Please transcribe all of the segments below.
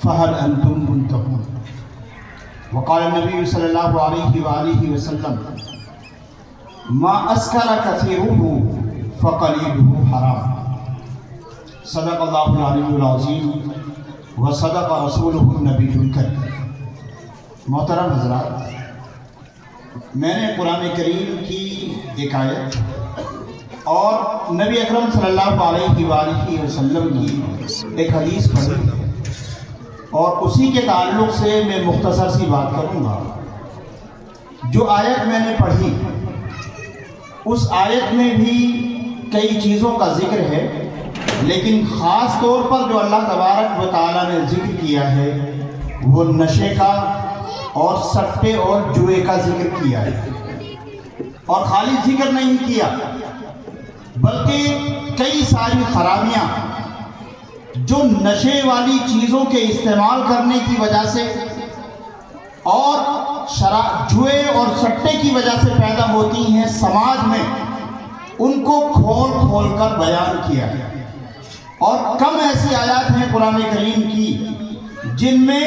فهل أنتم منتهون وقال النبي صلى الله عليه وآله وسلم ما أسكر كثيره فقليله حرام صدق الله العلي العظيم وصدق رسوله النبي الكريم۔ محترم حضرات، میں نے قرآن کریم کی ایک آیت اور نبی اکرم صلی اللہ علیہ وآلہ وسلم کی ایک حدیث پڑھی اور اسی کے تعلق سے میں مختصر سی بات کروں گا۔ جو آیت میں نے پڑھی اس آیت میں بھی کئی چیزوں کا ذکر ہے، لیکن خاص طور پر جو اللہ تبارک و تعالیٰ نے ذکر کیا ہے وہ نشے کا اور سٹے اور جوئے کا ذکر کیا ہے، اور خالی ذکر نہیں کیا بلکہ کئی ساری خرابیاں جو نشے والی چیزوں کے استعمال کرنے کی وجہ سے اور جوئے اور سٹے کی وجہ سے پیدا ہوتی ہیں سماج میں، ان کو کھول کھول کر بیان کیا ہے۔ اور کم ایسی آیات ہیں قرآن کریم کی جن میں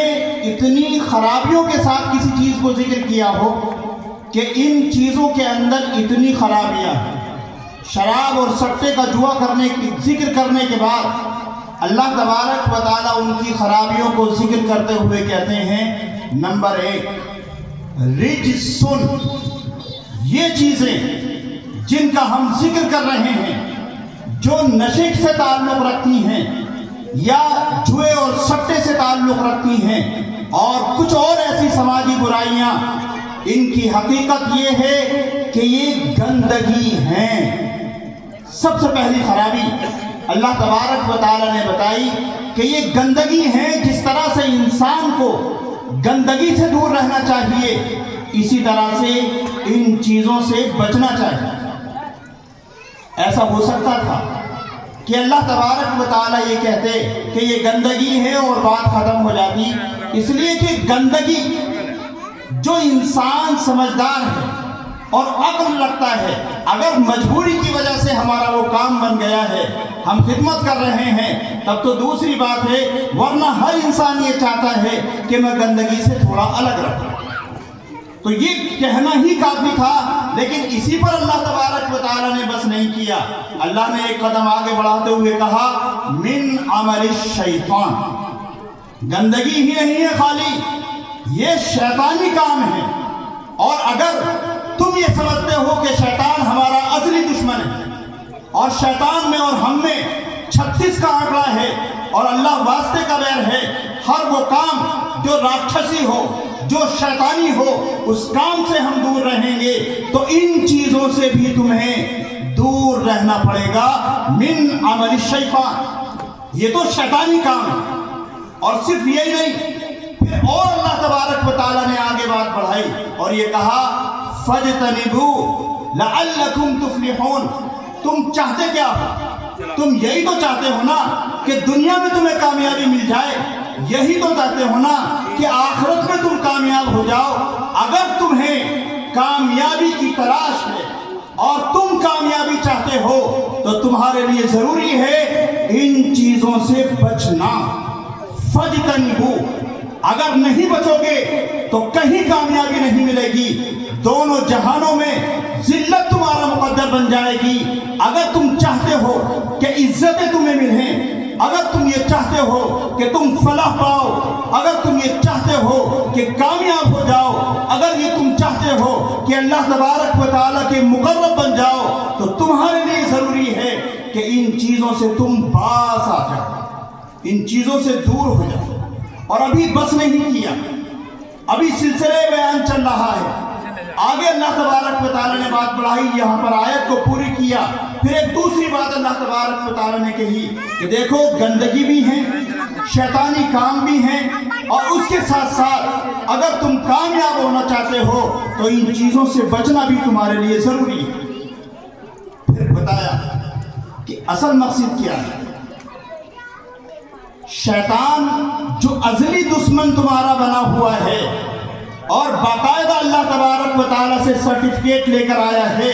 اتنی خرابیوں کے ساتھ کسی چیز کو ذکر کیا ہو کہ ان چیزوں کے اندر اتنی خرابیاں ہیں۔ شراب اور سٹے کا جوا کرنے کی ذکر کرنے کے بعد اللہ تبارک و تعالیٰ ان کی خرابیوں کو ذکر کرتے ہوئے کہتے ہیں، نمبر 1 رجسن، یہ چیزیں جن کا ہم ذکر کر رہے ہیں جو نشے سے تعلق رکھتی ہیں یا جوئے اور سٹے سے تعلق رکھتی ہیں اور کچھ اور ایسی سماجی برائیاں، ان کی حقیقت یہ ہے کہ یہ گندگی ہیں۔ سب سے پہلی خرابی اللہ تبارک و تعالیٰ نے بتائی کہ یہ گندگی ہیں۔ جس طرح سے انسان کو گندگی سے دور رہنا چاہیے، اسی طرح سے ان چیزوں سے بچنا چاہیے۔ ایسا ہو سکتا تھا کہ اللہ تبارک و تعالیٰ یہ کہتے کہ یہ گندگی ہے اور بات ختم ہو جاتی، اس لیے کہ گندگی جو انسان سمجھدار ہے اور عقل رکھتا ہے، اگر مجبوری کی وجہ سے ہمارا وہ کام بن گیا ہے، ہم خدمت کر رہے ہیں، تب تو دوسری بات ہے، ورنہ ہر انسان یہ چاہتا ہے کہ میں گندگی سے تھوڑا الگ رہوں۔ تو یہ کہنا ہی کافی تھا، لیکن اسی پر اللہ تبارک و تعالیٰ نے بس نہیں کیا۔ اللہ نے ایک قدم آگے بڑھاتے ہوئے کہا من عمل الشیطان، گندگی ہی نہیں ہے خالی، یہ شیطانی کام ہے۔ اور اگر تم یہ سمجھتے ہو کہ شیطان ہمارا اصلی دشمن ہے اور شیطان میں اور ہم میں 36 کا آنکڑا ہے اور اللہ واسطے کا ویر ہے، ہر وہ کام جو راکشسی ہو، جو شیطانی ہو، اس کام سے ہم دور رہیں گے، تو ان چیزوں سے بھی تمہیں دور رہنا پڑے گا۔ من عمل الشیطان، یہ تو شیطانی کام ہے۔ اور صرف یہی نہیں، پھر اور اللہ تبارک و تعالیٰ نے آگے بات بڑھائی اور یہ کہا فَاجْتَنِبُوا لَعَلَّكُمْ تُفْلِحُونَ، تم چاہتے کیا ہو؟ تم یہی تو چاہتے ہو نا کہ دنیا میں تمہیں کامیابی مل جائے، یہی تو چاہتے ہو نا کہ آخرت میں تم کامیاب ہو جاؤ۔ اگر تمہیں کامیابی کی تلاش ہے اور تم کامیابی چاہتے ہو تو تمہارے لیے ضروری ہے ان چیزوں سے بچنا۔ فَاجْتَنِبُوا، اگر نہیں بچو گے تو کہیں کامیابی نہیں ملے گی، دونوں جہانوں میں ذلت تمہارا مقدر بن جائے گی۔ اگر تم چاہتے ہو کہ عزتیں تمہیں ملیں، اگر تم یہ چاہتے ہو کہ تم فلاح پاؤ، اگر تم یہ چاہتے ہو کہ کامیاب ہو جاؤ، اگر یہ تم چاہتے ہو کہ اللہ تبارک و تعالیٰ کے مقرب بن جاؤ، تو تمہارے لیے ضروری ہے کہ ان چیزوں سے تم باز آ جاؤ، ان چیزوں سے دور ہو جاؤ۔ اور ابھی بس نہیں کیا، ابھی سلسلے بیان چل رہا ہے۔ آگے اللہ تبارک و تعالیٰ نے بات بڑھائی، یہاں پر آیت کو پوری کیا، پھر ایک دوسری بات اللہ تبارک و تعالیٰ نے کہی کہ دیکھو گندگی بھی ہے، شیطانی کام بھی ہیں، اور اس کے ساتھ ساتھ اگر تم کامیاب ہونا چاہتے ہو تو ان چیزوں سے بچنا بھی تمہارے لیے ضروری ہے۔ پھر بتایا کہ اصل مقصد کیا ہے۔ شیطان جو ازلی دشمن تمہارا بنا ہوا ہے اور باقاعدہ اللہ تبارک و تعالیٰ سے سرٹیفکیٹ لے کر آیا ہے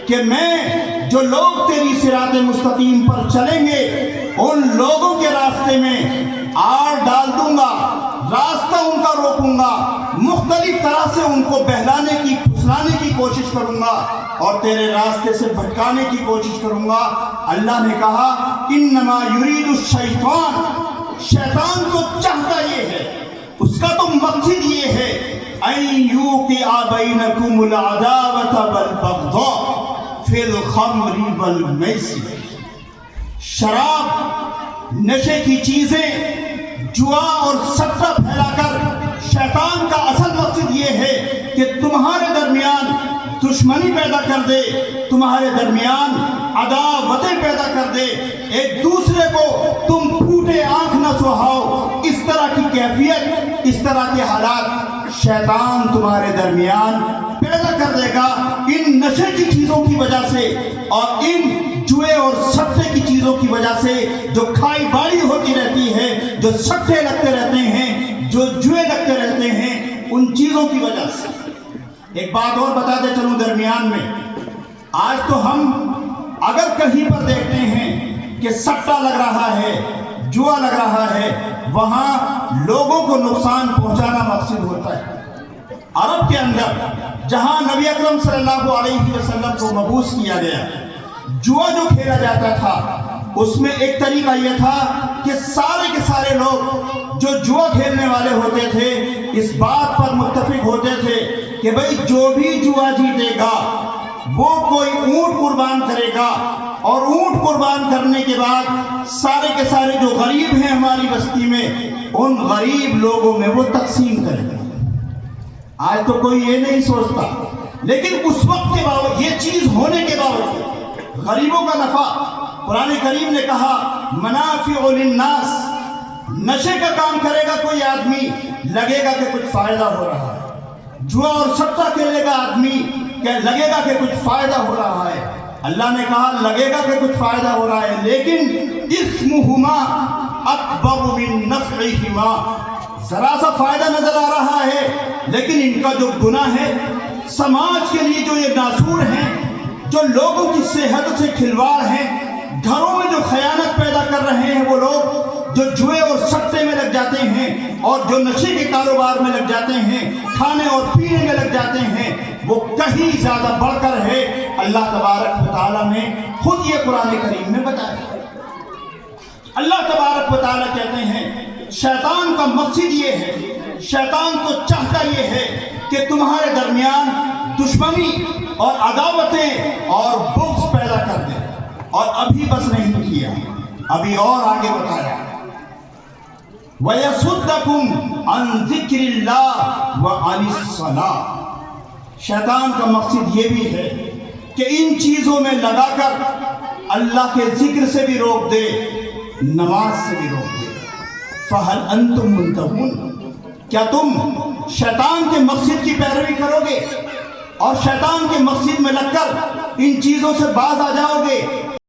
کہ میں جو لوگ تیری صراط مستقیم پر چلیں گے ان لوگوں کے راستے میں آڑ ڈال دوں گا، پھسلانے کی کوشش کروں گا اور تیرے راستے سے بھٹکانے کی کوشش کروں گا۔ اللہ نے کہا انما یرید الشیطان، شیطان تو چاہتا یہ ہے، اس کا تو مقصد یہ ہے ان یوقع بینکم العداوۃ والبغضاء فی الخمر والمیسر، شراب، نشے کی چیزیں، جوا اور سٹہ پھیلا کر شیطان کا اصل مقصد یہ ہے کہ تمہارے درمیان دشمنی پیدا کر دے، تمہارے درمیان عداوتیں پیدا کر دے، ایک دوسرے کو تم پھوٹے آنکھ نہ سہاؤ، اس طرح کی کیفیت، اس طرح کے حالات شیطان تمہارے درمیان پیدا کر دے گا ان نشے کی چیزوں کی وجہ سے اور ان جوئے اور سٹے کی چیزوں کی وجہ سے، جو کھائی باڑی ہوتی رہتی ہے، جو سٹے لگتے رہتے ہیں، جو جوئے لگتے رہتے ہیں، ان چیزوں کی وجہ سے۔ ایک بات اور بتاتے چلوں درمیان میں، آج تو ہم اگر کہیں پر دیکھتے ہیں کہ سٹا لگ رہا ہے، جوا لگ رہا ہے، وہاں لوگوں کو نقصان پہنچانا مقصد ہوتا ہے۔ عرب کے اندر جہاں نبی اکرم صلی اللہ علیہ وسلم کو مبعوث کیا گیا، جوا جو کھیلا جاتا تھا اس میں ایک طریقہ یہ تھا کہ سارے کے سارے لوگ جو جوا کھیلنے والے ہوتے تھے اس بات پر متفق ہوتے تھے کہ بھئی جو بھی جوا جیتے گا وہ کوئی اونٹ قربان کرے گا، اور اونٹ قربان کرنے کے بعد سارے کے سارے جو غریب ہیں ہماری بستی میں، ان غریب لوگوں میں وہ تقسیم کرے گا۔ آج تو کوئی یہ نہیں سوچتا، لیکن اس وقت کے باوجود، یہ چیز ہونے کے باوجود، غریبوں کا نفع، قرآن کریم نے کہا منافع للناس، نشے کا کام کرے گا کوئی آدمی، لگے گا کہ کچھ فائدہ ہو رہا ہے، جوا اور سٹہ کھیلے گا آدمی کہ لگے گا کہ کچھ فائدہ ہو رہا ہے۔ اللہ نے کہا لگے گا کہ کچھ فائدہ ہو رہا ہے، لیکن اسمہما اکبر من نفعہما، ذرا سا فائدہ نظر آ رہا ہے لیکن ان کا جو گناہ ہے، سماج کے لیے جو یہ ناسور ہیں، جو لوگوں کی صحت سے کھلواڑ ہیں، گھروں میں جو خیانت پیدا کر رہے ہیں، وہ لوگ جو جوئے اور سٹے میں لگ جاتے ہیں اور جو نشے کے کاروبار میں لگ جاتے ہیں، کھانے اور پینے میں لگ جاتے ہیں، وہ کہیں زیادہ بڑھ کر ہے۔ اللہ تبارک و تعالیٰ نے خود یہ قرآن کریم میں بتایا۔ اللہ تبارک و تعالیٰ کہتے ہیں شیطان کا مقصد یہ ہے، شیطان تو چاہتا یہ ہے کہ تمہارے درمیان دشمنی اور عداوتیں اور بغض پیدا کر دے، اور ابھی بس نہیں کیا، ابھی اور آگے بتایا وَيَصُدَّكُمْ عَنْ ذِكْرِ اللَّهِ وَعَنِ الصَّلَاةِ، شیطان کا مقصد یہ بھی ہے کہ ان چیزوں میں لگا کر اللہ کے ذکر سے بھی روک دے، نماز سے بھی روک دے۔ فَهَلْ أَنْتُمْ مُنْتَهُونَ، کیا تم شیطان کے مقصد کی پیروی کرو گے اور شیطان کے مقصد میں لگ کر ان چیزوں سے باز آ جاؤ گے؟